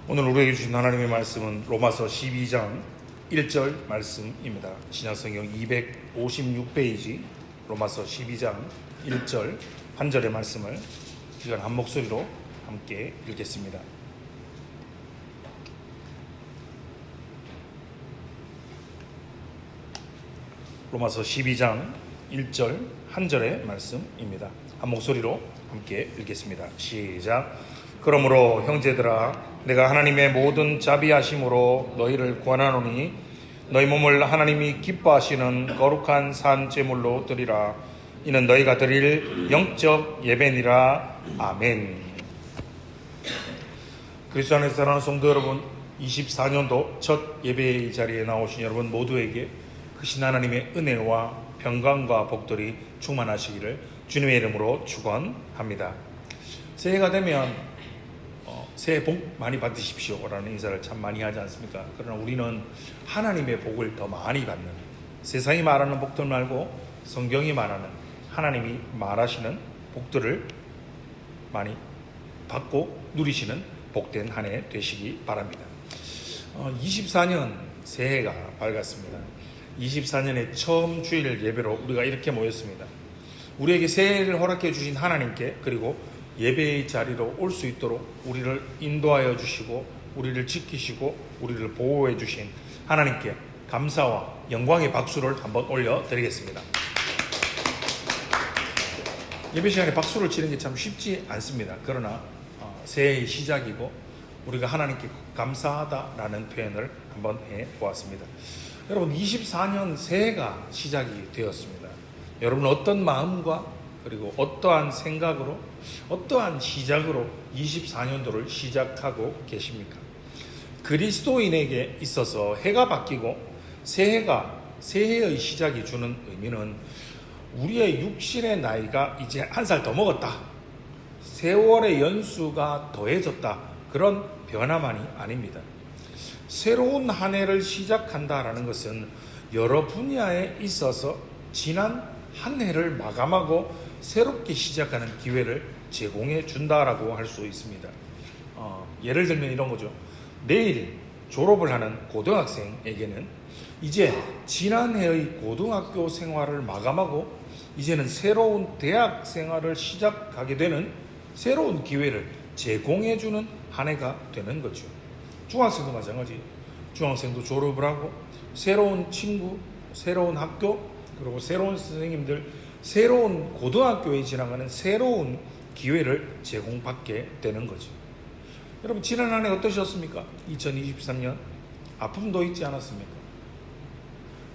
오늘 우리에게 주신 하나님의 말씀은 로마서 12장 1절 말씀입니다. 신약성경 256페이지 로마서 12장 1절 한 절의 말씀을 이건 한 목소리로 함께 읽겠습니다. 로마서 12장 1절 한 절의 말씀입니다. 한 목소리로 함께 읽겠습니다. 시작. 그러므로 형제들아, 내가 하나님의 모든 자비하심으로 너희를 구하노니 너희 몸을 하나님이 기뻐하시는 거룩한 산 제물로 드리라. 이는 너희가 드릴 영적 예배니라. 아멘. 그리스도 안에서 사랑하는 성도 여러분, 24년도 첫 예배의 자리에 나오신 여러분 모두에게 크신 하나님의 은혜와 평강과 복들이 충만하시기를 주님의 이름으로 축원합니다. 새해가 되면 새해 복 많이 받으십시오 라는 인사를 참 많이 하지 않습니까? 그러나 우리는 하나님의 복을 더 많이 받는, 세상이 말하는 복들 말고 성경이 말하는, 하나님이 말하시는 복들을 많이 받고 누리시는 복된 한 해 되시기 바랍니다. 24년 새해가 밝았습니다. 24년의 처음 주일 예배로 우리가 이렇게 모였습니다. 우리에게 새해를 허락해 주신 하나님께, 그리고 예배의 자리로 올 수 있도록 우리를 인도하여 주시고 우리를 지키시고 우리를 보호해 주신 하나님께 감사와 영광의 박수를 한번 올려드리겠습니다. 예배 시간에 박수를 치는 게 참 쉽지 않습니다. 그러나 새해의 시작이고 우리가 하나님께 감사하다라는 표현을 한번 해보았습니다. 여러분, 24년 새해가 시작이 되었습니다. 여러분 어떤 마음과 그리고 어떠한 생각으로, 어떠한 시작으로 24년도를 시작하고 계십니까? 그리스도인에게 있어서 해가 바뀌고 새해의 시작이 주는 의미는 우리의 육신의 나이가 이제 한 살 더 먹었다, 세월의 연수가 더해졌다, 그런 변화만이 아닙니다. 새로운 한 해를 시작한다라는 것은 여러 분야에 있어서 지난 한 해를 마감하고 새롭게 시작하는 기회를 제공해 준다라고 할 수 있습니다. 예를 들면 이런 거죠. 내일 졸업을 하는 고등학생에게는 이제 지난해의 고등학교 생활을 마감하고 이제는 새로운 대학 생활을 시작하게 되는 새로운 기회를 제공해 주는 한 해가 되는 거죠. 중학생도 마찬가지. 중학생도 졸업을 하고 새로운 친구, 새로운 학교, 그리고 새로운 선생님들, 새로운 고등학교에 지나가는 새로운 기회를 제공받게 되는 거죠. 여러분, 지난 한 해 어떠셨습니까? 2023년 아픔도 있지 않았습니까?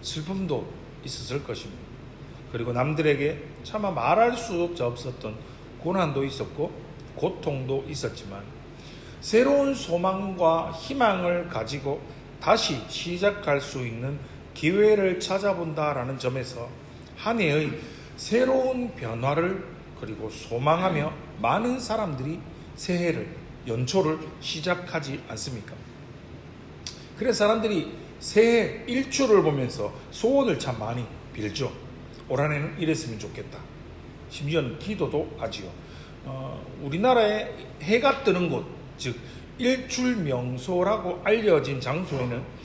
슬픔도 있었을 것입니다. 그리고 남들에게 차마 말할 수 없었던 고난도 있었고 고통도 있었지만 새로운 소망과 희망을 가지고 다시 시작할 수 있는 기회를 찾아본다라는 점에서 한 해의 새로운 변화를 그리고 소망하며 많은 사람들이 새해를, 연초를 시작하지 않습니까? 그래서 사람들이 새해 일출을 보면서 소원을 참 많이 빌죠. 올 한 해는 이랬으면 좋겠다. 심지어는 기도도 하지요. 우리나라에 해가 뜨는 곳, 즉 일출 명소라고 알려진 장소에는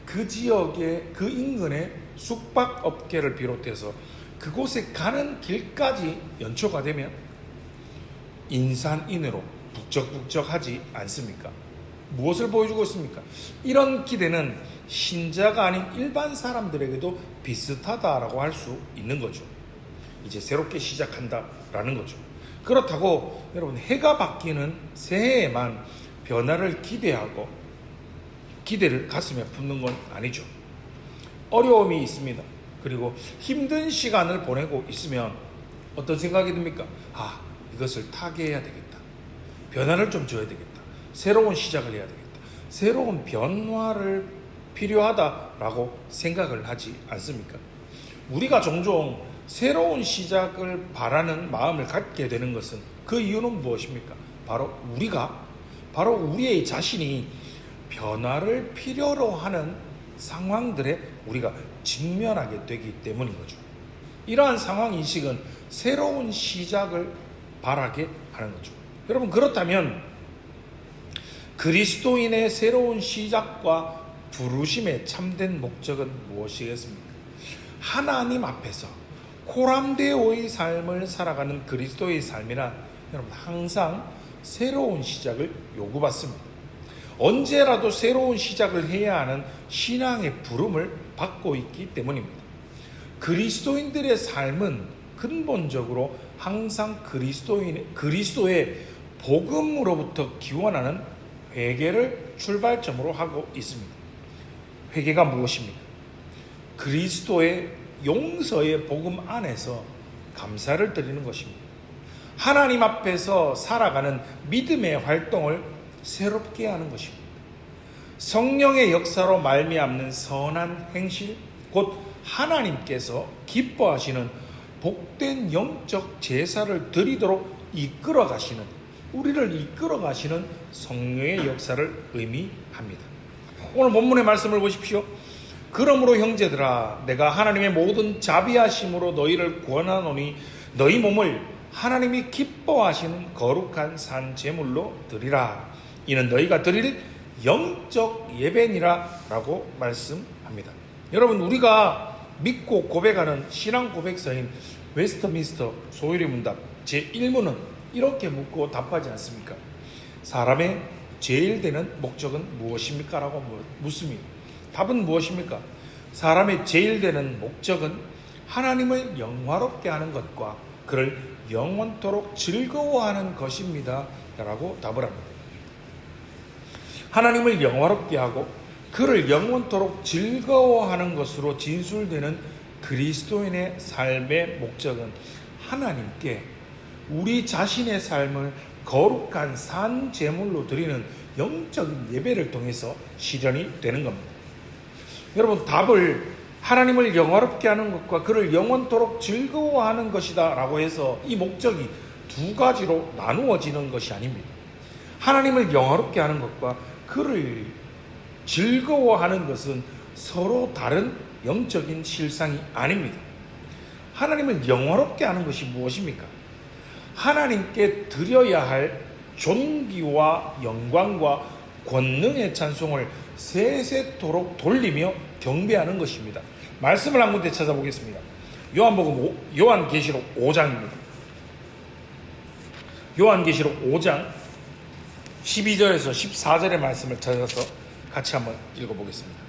그 지역의 그 인근의 숙박업계를 비롯해서 그곳에 가는 길까지 연초가 되면 인산인해로 북적북적하지 않습니까? 무엇을 보여주고 있습니까? 이런 기대는 신자가 아닌 일반 사람들에게도 비슷하다라고 할 수 있는 거죠. 이제 새롭게 시작한다라는 거죠. 그렇다고 여러분, 해가 바뀌는 새해에만 변화를 기대하고 기대를 가슴에 품는 건 아니죠. 어려움이 있습니다. 그리고 힘든 시간을 보내고 있으면 어떤 생각이 듭니까? 이것을 타개해야 되겠다. 변화를 좀 줘야 되겠다. 새로운 시작을 해야 되겠다. 새로운 변화를 필요하다라고 생각을 하지 않습니까? 우리가 종종 새로운 시작을 바라는 마음을 갖게 되는 것은 그 이유는 무엇입니까? 바로 우리의 자신이 변화를 필요로 하는 상황들에 우리가 직면하게 되기 때문인 거죠. 이러한 상황인식은 새로운 시작을 바라게 하는 거죠. 여러분, 그렇다면 그리스도인의 새로운 시작과 부르심의 참된 목적은 무엇이겠습니까? 하나님 앞에서 코람데오의 삶을 살아가는 그리스도의 삶이란 여러분 항상 새로운 시작을 요구받습니다. 언제라도 새로운 시작을 해야 하는 신앙의 부름을 받고 있기 때문입니다. 그리스도인들의 삶은 근본적으로 항상 그리스도의 복음으로부터 기원하는 회개를 출발점으로 하고 있습니다. 회개가 무엇입니까? 그리스도의 용서의 복음 안에서 감사를 드리는 것입니다. 하나님 앞에서 살아가는 믿음의 활동을 새롭게 하는 것입니다. 성령의 역사로 말미암는 선한 행실, 곧 하나님께서 기뻐하시는 복된 영적 제사를 드리도록 우리를 이끌어 가시는 성령의 역사를 의미합니다. 오늘 본문의 말씀을 보십시오. 그러므로 형제들아, 내가 하나님의 모든 자비하심으로 너희를 구원하노니 너희 몸을 하나님이 기뻐하시는 거룩한 산 제물로 드리라. 이는 너희가 드릴 영적 예배니라 라고 말씀합니다. 여러분, 우리가 믿고 고백하는 신앙 고백서인 웨스트민스터 소유리 문답 제1문은 이렇게 묻고 답하지 않습니까? 사람의 제일 되는 목적은 무엇입니까? 라고 묻습니다. 답은 무엇입니까? 사람의 제일 되는 목적은 하나님을 영화롭게 하는 것과 그를 영원토록 즐거워하는 것입니다 라고 답을 합니다. 하나님을 영화롭게 하고 그를 영원토록 즐거워하는 것으로 진술되는 그리스도인의 삶의 목적은 하나님께 우리 자신의 삶을 거룩한 산 제물로 드리는 영적인 예배를 통해서 실현이 되는 겁니다. 여러분, 답을 하나님을 영화롭게 하는 것과 그를 영원토록 즐거워하는 것이다 라고 해서 이 목적이 두 가지로 나누어지는 것이 아닙니다. 하나님을 영화롭게 하는 것과 그를 즐거워하는 것은 서로 다른 영적인 실상이 아닙니다. 하나님을 영화롭게 하는 것이 무엇입니까? 하나님께 드려야 할 존귀와 영광과 권능의 찬송을 세세토록 돌리며 경배하는 것입니다. 말씀을 한 군데 찾아보겠습니다. 요한계시록 5장입니다. 요한계시록 5장 12절에서 14절의 말씀을 찾아서 같이 한번 읽어보겠습니다.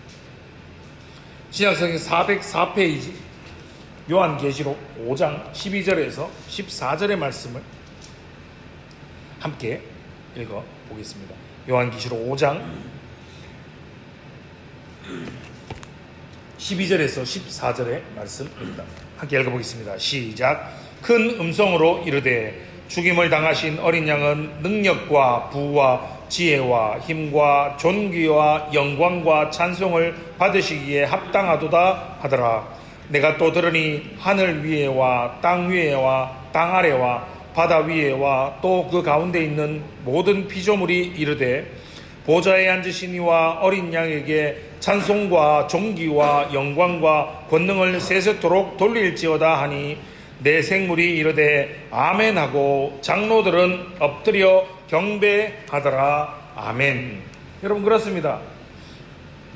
신약성경 404페이지 요한계시록 5장 12절에서 14절의 말씀을 함께 읽어보겠습니다. 요한계시록 5장 12절에서 14절의 말씀입니다. 함께 읽어보겠습니다. 시작. 큰 음성으로 이르되 죽임을 당하신 어린 양은 능력과 부와 지혜와 힘과 존귀와 영광과 찬송을 받으시기에 합당하도다 하더라. 내가 또 들으니 하늘 위에와 땅 위에와 땅 아래와 바다 위에와 또 그 가운데 있는 모든 피조물이 이르되 보좌에 앉으신 이와 어린 양에게 찬송과 존귀와 영광과 권능을 세세토록 돌릴지어다 하니 내 생물이 이르되 아멘 하고 장로들은 엎드려 경배하더라. 아멘. 여러분, 그렇습니다.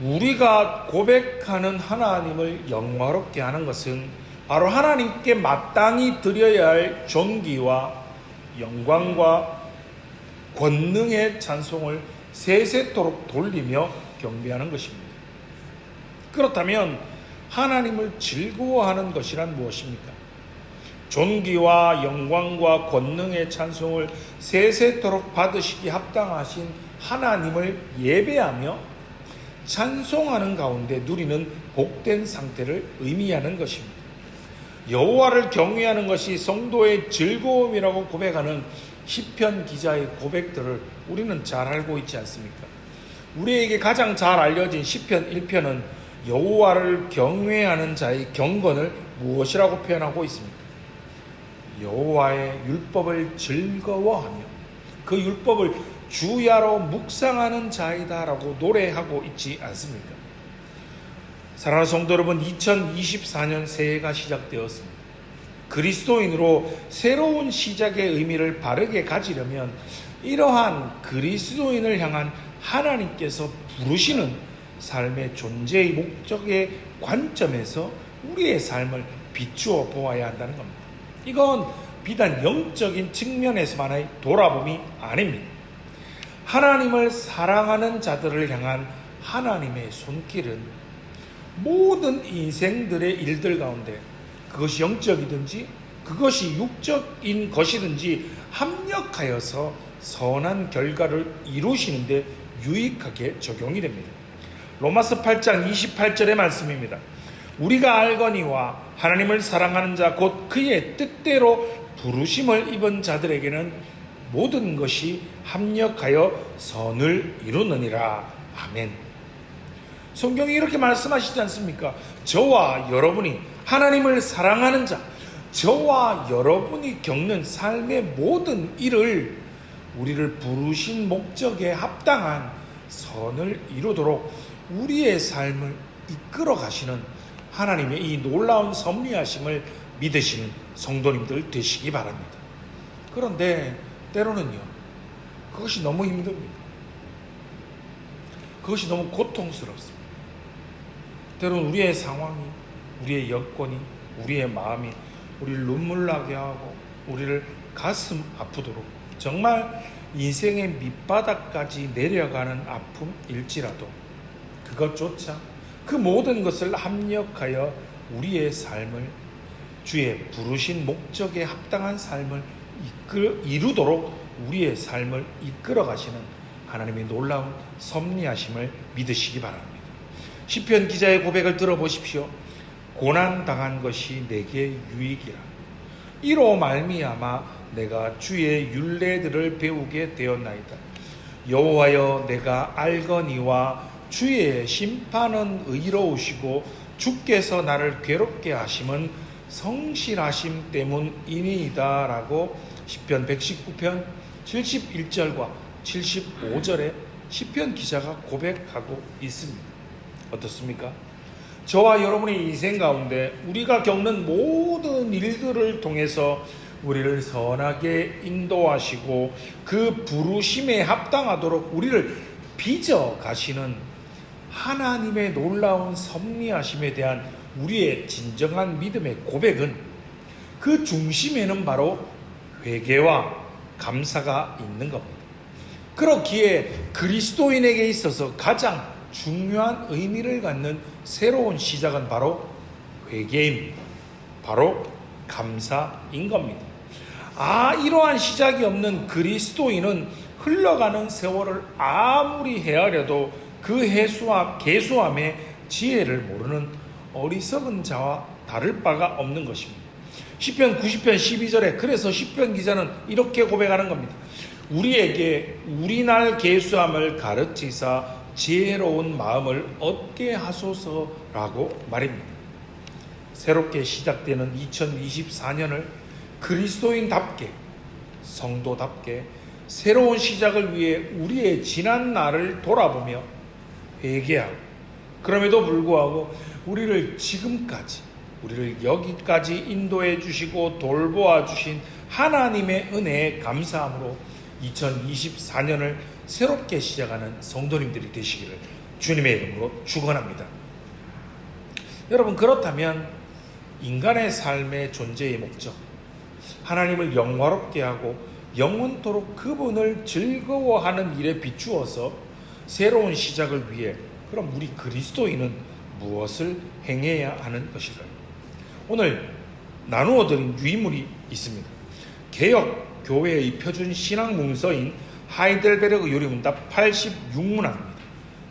우리가 고백하는 하나님을 영화롭게 하는 것은 바로 하나님께 마땅히 드려야 할 존귀와 영광과 권능의 찬송을 세세토록 돌리며 경배하는 것입니다. 그렇다면 하나님을 즐거워하는 것이란 무엇입니까? 존귀와 영광과 권능의 찬송을 세세토록 받으시기 합당하신 하나님을 예배하며 찬송하는 가운데 누리는 복된 상태를 의미하는 것입니다. 여호와를 경외하는 것이 성도의 즐거움이라고 고백하는 시편 기자의 고백들을 우리는 잘 알고 있지 않습니까? 우리에게 가장 잘 알려진 시편 1편은 여호와를 경외하는 자의 경건을 무엇이라고 표현하고 있습니까? 여호와의 율법을 즐거워하며 그 율법을 주야로 묵상하는 자이다 라고 노래하고 있지 않습니까? 사랑하는 성도 여러분, 2024년 새해가 시작되었습니다. 그리스도인으로 새로운 시작의 의미를 바르게 가지려면 이러한 그리스도인을 향한 하나님께서 부르시는 삶의 존재의 목적의 관점에서 우리의 삶을 비추어 보아야 한다는 겁니다. 이건 비단 영적인 측면에서만의 돌아봄이 아닙니다. 하나님을 사랑하는 자들을 향한 하나님의 손길은 모든 인생들의 일들 가운데 그것이 영적이든지 그것이 육적인 것이든지 합력하여서 선한 결과를 이루시는 데 유익하게 적용이 됩니다. 로마서 8장 28절의 말씀입니다. 우리가 알거니와 하나님을 사랑하는 자 곧 그의 뜻대로 부르심을 입은 자들에게는 모든 것이 합력하여 선을 이루느니라. 아멘. 성경이 이렇게 말씀하시지 않습니까? 저와 여러분이 하나님을 사랑하는 자, 저와 여러분이 겪는 삶의 모든 일을 우리를 부르신 목적에 합당한 선을 이루도록 우리의 삶을 이끌어 가시는 하나님의 이 놀라운 섭리하심을 믿으시는 성도님들 되시기 바랍니다. 그런데 때로는요, 그것이 너무 힘듭니다. 그것이 너무 고통스럽습니다. 때로는 우리의 상황이, 우리의 여건이, 우리의 마음이 우리를 눈물 나게 하고 우리를 가슴 아프도록 정말 인생의 밑바닥까지 내려가는 아픔일지라도 그것조차 그 모든 것을 합력하여 우리의 삶을 주의 부르신 목적에 합당한 삶을 이루도록 우리의 삶을 이끌어 가시는 하나님의 놀라운 섭리하심을 믿으시기 바랍니다. 시편 기자의 고백을 들어보십시오. 고난당한 것이 내게 유익이라. 이로 말미암아 내가 주의 율례들을 배우게 되었나이다. 여호와여 내가 알거니와 주의 심판은 의로우시고 주께서 나를 괴롭게 하심은 성실하심 때문이니이다 라고 시편 119편 71절과 75절에 시편 기자가 고백하고 있습니다. 어떻습니까? 저와 여러분의 인생 가운데 우리가 겪는 모든 일들을 통해서 우리를 선하게 인도하시고 그 부르심에 합당하도록 우리를 빚어 가시는 하나님의 놀라운 섭리하심에 대한 우리의 진정한 믿음의 고백은 그 중심에는 바로 회개와 감사가 있는 겁니다. 그렇기에 그리스도인에게 있어서 가장 중요한 의미를 갖는 새로운 시작은 바로 회개입니다. 바로 감사인 겁니다. 이러한 시작이 없는 그리스도인은 흘러가는 세월을 아무리 헤아려도 그 계수함의 지혜를 모르는 어리석은 자와 다를 바가 없는 것입니다. 시편 90편 12절에 그래서 시편 기자는 이렇게 고백하는 겁니다. 우리에게 우리날 계수함을 가르치사 지혜로운 마음을 얻게 하소서라고 말입니다. 새롭게 시작되는 2024년을 그리스도인답게 성도답게 새로운 시작을 위해 우리의 지난 날을 돌아보며 회개하고 그럼에도 불구하고 우리를 지금까지 우리를 여기까지 인도해 주시고 돌보아 주신 하나님의 은혜에 감사함으로 2024년을 새롭게 시작하는 성도님들이 되시기를 주님의 이름으로 축원합니다. 여러분, 그렇다면 인간의 삶의 존재의 목적, 하나님을 영화롭게 하고 영원토록 그분을 즐거워하는 일에 비추어서 새로운 시작을 위해 그럼 우리 그리스도인은 무엇을 행해야 하는 것일까요? 오늘 나누어 드린 유인물이 있습니다. 개혁 교회의 표준 신학 문서인 하이델베르그 요리문답 86문항입니다.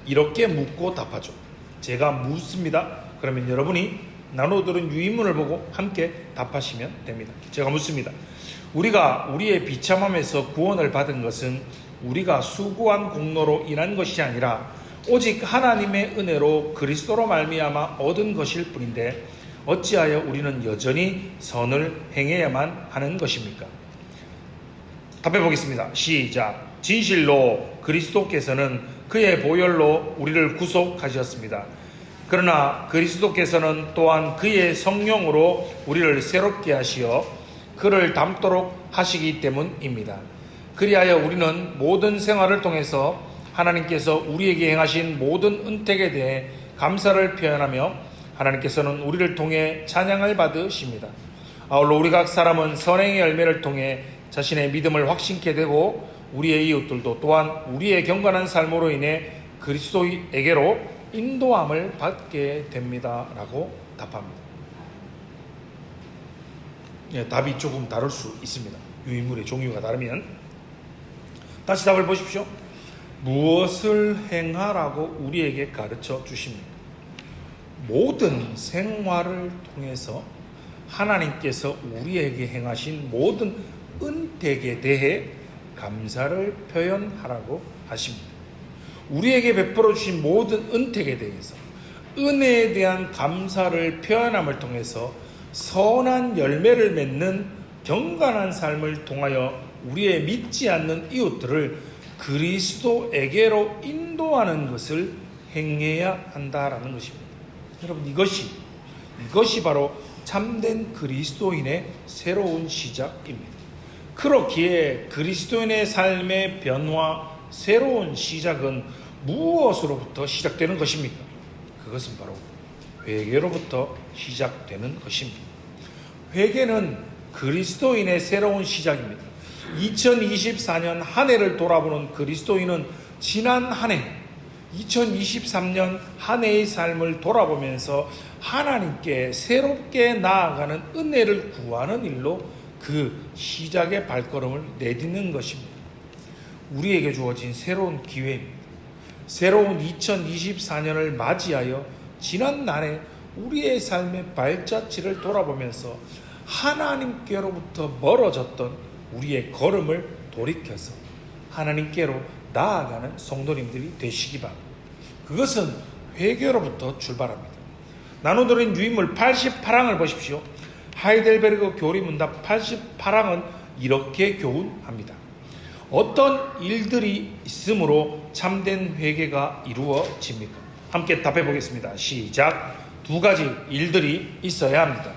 이렇게 묻고 답하죠. 제가 묻습니다. 그러면 여러분이 나누어 들은 유인문을 보고 함께 답하시면 됩니다. 제가 묻습니다. 우리가 우리의 비참함에서 구원을 받은 것은 우리가 수고한 공로로 인한 것이 아니라 오직 하나님의 은혜로 그리스도로 말미암아 얻은 것일 뿐인데 어찌하여 우리는 여전히 선을 행해야만 하는 것입니까? 답해 보겠습니다. 시작. 진실로 그리스도께서는 그의 보혈로 우리를 구속하셨습니다. 그러나 그리스도께서는 또한 그의 성령으로 우리를 새롭게 하시어 그를 닮도록 하시기 때문입니다. 그리하여 우리는 모든 생활을 통해서 하나님께서 우리에게 행하신 모든 은택에 대해 감사를 표현하며 하나님께서는 우리를 통해 찬양을 받으십니다. 아울러 우리 각 사람은 선행의 열매를 통해 자신의 믿음을 확신케 되고 우리의 이웃들도 또한 우리의 경건한 삶으로 인해 그리스도에게로 인도함을 받게 됩니다. 라고 답합니다. 답이 조금 다를 수 있습니다. 유인물의 종류가 다르면. 다시 답을 보십시오. 무엇을 행하라고 우리에게 가르쳐 주십니까? 모든 생활을 통해서 하나님께서 우리에게 행하신 모든 은택에 대해 감사를 표현하라고 하십니다. 우리에게 베풀어 주신 모든 은택에 대해서 은혜에 대한 감사를 표현함을 통해서 선한 열매를 맺는 경건한 삶을 통하여 우리의 믿지 않는 이웃들을 그리스도에게로 인도하는 것을 행해야 한다라는 것입니다. 여러분, 이것이 바로 참된 그리스도인의 새로운 시작입니다. 그렇기에 그리스도인의 삶의 변화, 새로운 시작은 무엇으로부터 시작되는 것입니까? 그것은 바로 회개로부터 시작되는 것입니다. 회개는 그리스도인의 새로운 시작입니다. 2024년 한 해를 돌아보는 그리스도인은 지난 한 해, 2023년 한 해의 삶을 돌아보면서 하나님께 새롭게 나아가는 은혜를 구하는 일로 그 시작의 발걸음을 내딛는 것입니다. 우리에게 주어진 새로운 기회입니다. 새로운 2024년을 맞이하여 지난 날에 우리의 삶의 발자취를 돌아보면서 하나님께로부터 멀어졌던 우리의 걸음을 돌이켜서 하나님께로 나아가는 성도님들이 되시기 바랍니다. 그것은 회개로부터 출발합니다. 나눠드린 유인물 88항을 보십시오. 하이델베르그 교리문답 88항은 이렇게 교훈합니다. 어떤 일들이 있으므로 참된 회개가 이루어집니까? 함께 답해 보겠습니다. 시작. 두 가지 일들이 있어야 합니다.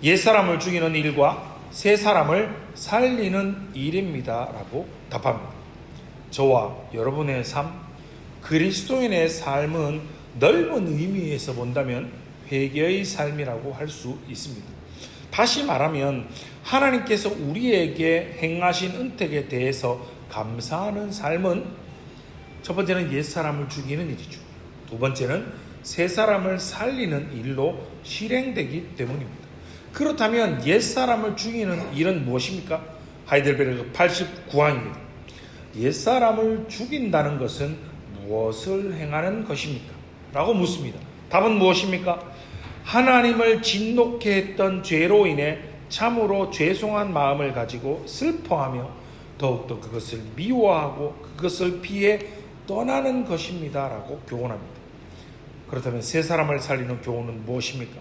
옛사람을 죽이는 일과 새 사람을 살리는 일입니다. 라고 답합니다. 저와 여러분의 삶, 그리스도인의 삶은 넓은 의미에서 본다면 회개의 삶이라고 할 수 있습니다. 다시 말하면 하나님께서 우리에게 행하신 은택에 대해서 감사하는 삶은 첫 번째는 옛사람을 죽이는 일이죠. 두 번째는 새 사람을 살리는 일로 실행되기 때문입니다. 그렇다면 옛사람을 죽이는 일은 무엇입니까? 하이델베르그 89항입니다. 옛사람을 죽인다는 것은 무엇을 행하는 것입니까? 라고 묻습니다. 답은 무엇입니까? 하나님을 진노케 했던 죄로 인해 참으로 죄송한 마음을 가지고 슬퍼하며 더욱더 그것을 미워하고 그것을 피해 떠나는 것입니다. 라고 교훈합니다. 그렇다면 새 사람을 살리는 교훈은 무엇입니까?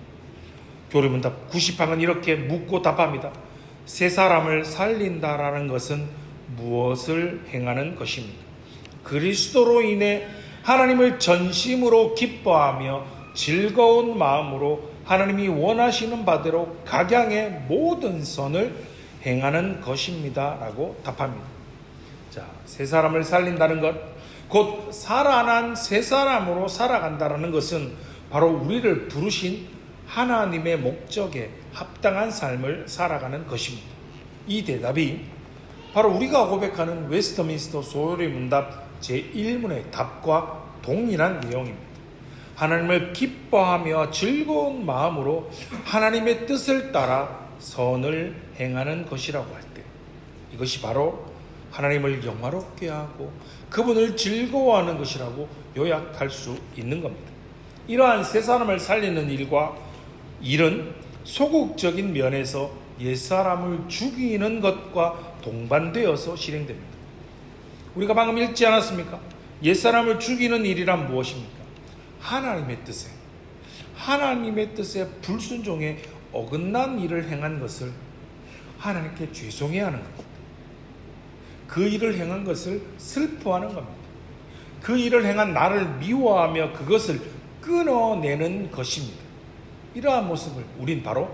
교리문답 90항은 이렇게 묻고 답합니다. 새 사람을 살린다라는 것은 무엇을 행하는 것입니까? 그리스도로 인해 하나님을 전심으로 기뻐하며 즐거운 마음으로 하나님이 원하시는 바대로 각양의 모든 선을 행하는 것입니다. 라고 답합니다. 자, 새 사람을 살린다는 것, 곧 살아난 새 사람으로 살아간다는 것은 바로 우리를 부르신 하나님의 목적에 합당한 삶을 살아가는 것입니다. 이 대답이 바로 우리가 고백하는 웨스트민스터 소요리 문답 제1문의 답과 동일한 내용입니다. 하나님을 기뻐하며 즐거운 마음으로 하나님의 뜻을 따라 선을 행하는 것이라고 할 때, 이것이 바로 하나님을 영화롭게 하고 그분을 즐거워하는 것이라고 요약할 수 있는 겁니다. 이러한 새 사람을 살리는 일은 소극적인 면에서 옛사람을 죽이는 것과 동반되어서 실행됩니다. 우리가 방금 읽지 않았습니까? 옛사람을 죽이는 일이란 무엇입니까? 하나님의 뜻에 불순종해 어긋난 일을 행한 것을 하나님께 죄송해야 하는 겁니다. 그 일을 행한 것을 슬퍼하는 겁니다. 그 일을 행한 나를 미워하며 그것을 끊어내는 것입니다. 이러한 모습을 우린 바로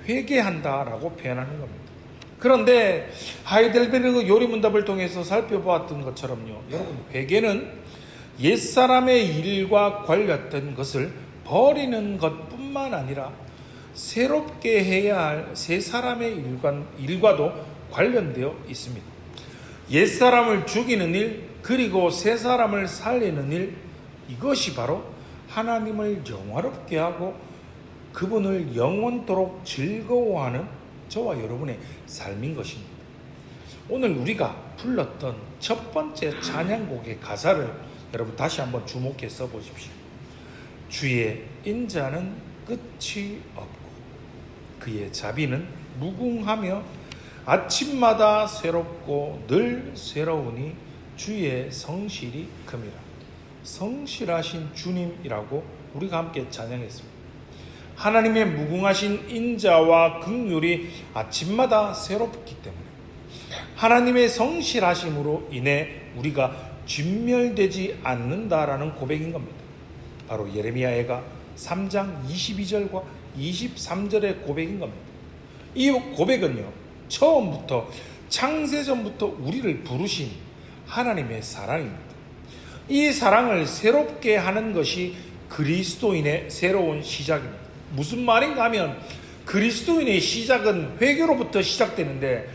회개한다라고 표현하는 겁니다. 그런데 하이델베르그 요리문답을 통해서 살펴보았던 것처럼요, 여러분, 회개는 옛사람의 일과 관련된 것을 버리는 것뿐만 아니라 새롭게 해야 할 새 사람의 일과도 관련되어 있습니다. 옛사람을 죽이는 일, 그리고 새 사람을 살리는 일, 이것이 바로 하나님을 영화롭게 하고 그분을 영원토록 즐거워하는 저와 여러분의 삶인 것입니다. 오늘 우리가 불렀던 첫 번째 찬양곡의 가사를 여러분 다시 한번 주목해서 보십시오. 주의 인자는 끝이 없고 그의 자비는 무궁하며 아침마다 새롭고 늘 새로우니 주의 성실이 큼이라. 성실하신 주님이라고 우리가 함께 찬양했습니다. 하나님의 무궁하신 인자와 긍휼이 아침마다 새롭기 때문에 하나님의 성실하심으로 인해 우리가 진멸되지 않는다라는 고백인 겁니다. 바로 예레미야가 3장 22절과 23절의 고백인 겁니다. 이 고백은요, 처음부터 창세전부터 우리를 부르신 하나님의 사랑입니다. 이 사랑을 새롭게 하는 것이 그리스도인의 새로운 시작입니다. 무슨 말인가 하면 그리스도인의 시작은 회개로부터 시작되는데,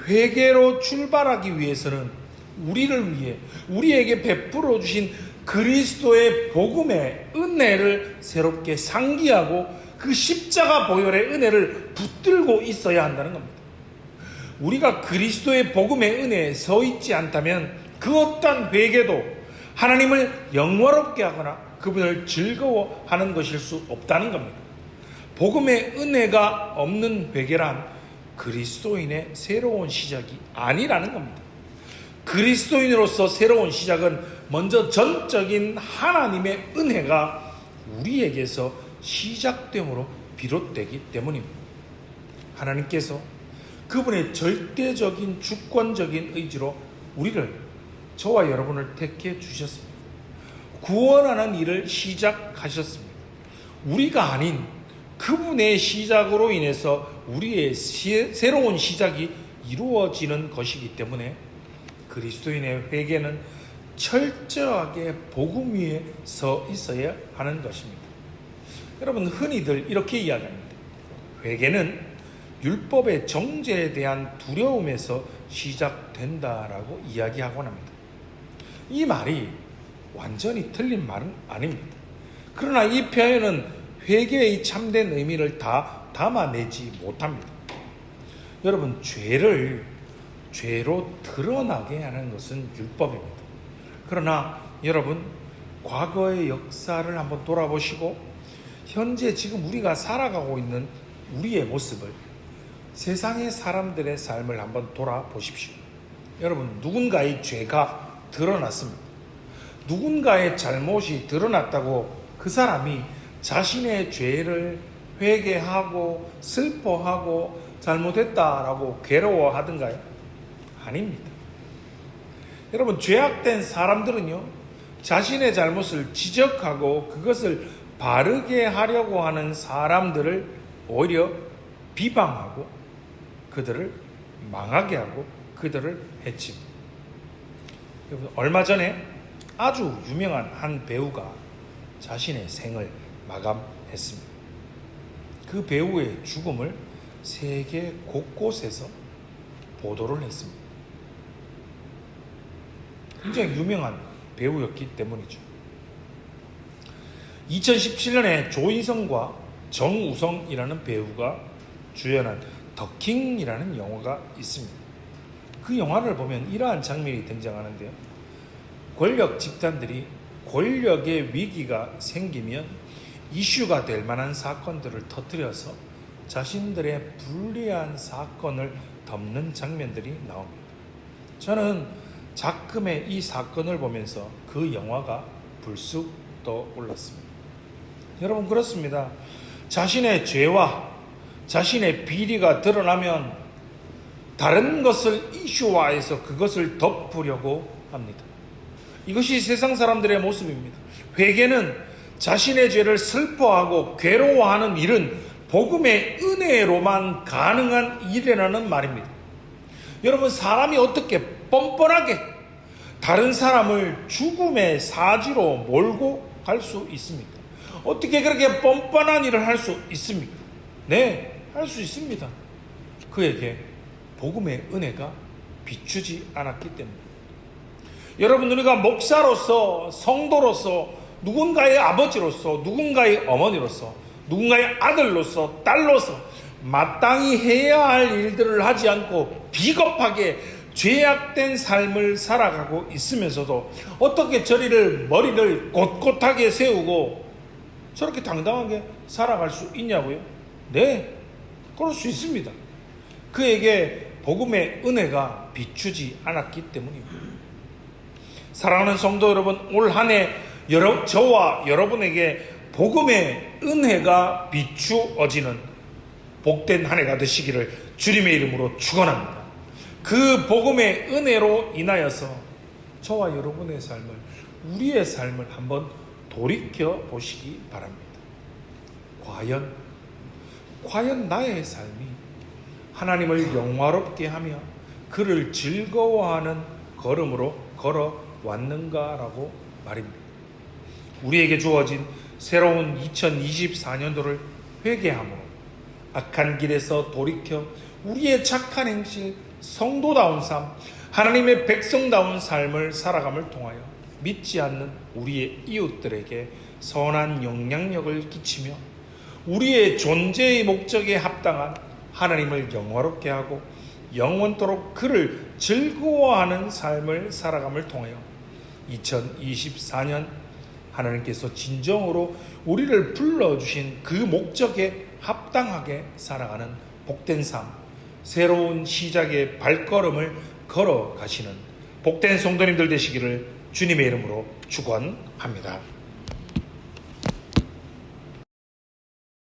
회개로 출발하기 위해서는 우리를 위해 우리에게 베풀어 주신 그리스도의 복음의 은혜를 새롭게 상기하고 그 십자가 보혈의 은혜를 붙들고 있어야 한다는 겁니다. 우리가 그리스도의 복음의 은혜에 서 있지 않다면 그 어떠한 회개도 하나님을 영화롭게 하거나 그분을 즐거워하는 것일 수 없다는 겁니다. 복음의 은혜가 없는 회개란 그리스도인의 새로운 시작이 아니라는 겁니다. 그리스도인으로서 새로운 시작은 먼저 전적인 하나님의 은혜가 우리에게서 시작됨으로 비롯되기 때문입니다. 하나님께서 그분의 절대적인 주권적인 의지로 우리를, 저와 여러분을 택해 주셨습니다. 구원하는 일을 시작하셨습니다. 우리가 아닌 그분의 시작으로 인해서 우리의 새로운 시작이 이루어지는 것이기 때문에 그리스도인의 회개는 철저하게 복음 위에 서 있어야 하는 것입니다. 여러분, 흔히들 이렇게 이야기합니다. 회개는 율법의 정죄에 대한 두려움에서 시작된다라고 이야기하곤 합니다. 이 말이 완전히 틀린 말은 아닙니다. 그러나 이 표현은 회개의 참된 의미를 다 담아내지 못합니다. 여러분, 죄로 드러나게 하는 것은 율법입니다. 그러나 여러분, 과거의 역사를 한번 돌아보시고 현재 지금 우리가 살아가고 있는 우리의 모습을, 세상의 사람들의 삶을 한번 돌아보십시오. 여러분, 누군가의 죄가 드러났습니다. 누군가의 잘못이 드러났다고 그 사람이 자신의 죄를 회개하고 슬퍼하고 잘못했다라고 괴로워하던가요? 아닙니다. 여러분, 죄악된 사람들은요, 자신의 잘못을 지적하고 그것을 바르게 하려고 하는 사람들을 오히려 비방하고 그들을 망하게 하고 그들을 해칩니다. 여러분, 얼마 전에 아주 유명한 한 배우가 자신의 생을 마감했습니다. 그 배우의 죽음을 세계 곳곳에서 보도를 했습니다. 굉장히 유명한 배우였기 때문이죠. 2017년에 조인성과 정우성이라는 배우가 주연한 더킹이라는 영화가 있습니다. 그 영화를 보면 이러한 장면이 등장하는데요. 권력 집단들이 권력의 위기가 생기면 이슈가 될 만한 사건들을 터뜨려서 자신들의 불리한 사건을 덮는 장면들이 나옵니다. 저는 작금의 이 사건을 보면서 그 영화가 불쑥 떠올랐습니다. 여러분, 그렇습니다. 자신의 죄와 자신의 비리가 드러나면 다른 것을 이슈화해서 그것을 덮으려고 합니다. 이것이 세상 사람들의 모습입니다. 회개는 자신의 죄를 슬퍼하고 괴로워하는 일은 복음의 은혜로만 가능한 일이라는 말입니다. 여러분, 사람이 어떻게 뻔뻔하게 다른 사람을 죽음의 사지로 몰고 갈 수 있습니까? 어떻게 그렇게 뻔뻔한 일을 할 수 있습니까? 네, 할 수 있습니다. 그에게 복음의 은혜가 비추지 않았기 때문에. 여러분, 우리가 목사로서, 성도로서, 누군가의 아버지로서, 누군가의 어머니로서, 누군가의 아들로서, 딸로서 마땅히 해야 할 일들을 하지 않고 비겁하게 죄악된 삶을 살아가고 있으면서도 어떻게 저리를 머리를 꼿꼿하게 세우고 저렇게 당당하게 살아갈 수 있냐고요? 네, 그럴 수 있습니다. 그에게 복음의 은혜가 비추지 않았기 때문입니다. 사랑하는 성도 여러분, 올 한 해 저와 여러분에게 복음의 은혜가 비추어지는 복된 한 해가 되시기를 주님의 이름으로 축원합니다. 그 복음의 은혜로 인하여서 저와 여러분의 삶을, 우리의 삶을 한번 돌이켜 보시기 바랍니다. 과연 나의 삶이 하나님을 영화롭게 하며 그를 즐거워하는 걸음으로 걸어왔는가라고 말입니다. 우리에게 주어진 새로운 2024년도를 회개함으로 악한 길에서 돌이켜 우리의 착한 행실, 성도다운 삶, 하나님의 백성다운 삶을 살아감을 통하여 믿지 않는 우리의 이웃들에게 선한 영향력을 끼치며 우리의 존재의 목적에 합당한 하나님을 영화롭게 하고 영원토록 그를 즐거워하는 삶을 살아감을 통하여 2024년 하나님께서 진정으로 우리를 불러주신 그 목적에 합당하게 살아가는 복된 삶, 새로운 시작의 발걸음을 걸어가시는 복된 성도님들 되시기를 주님의 이름으로 축원합니다.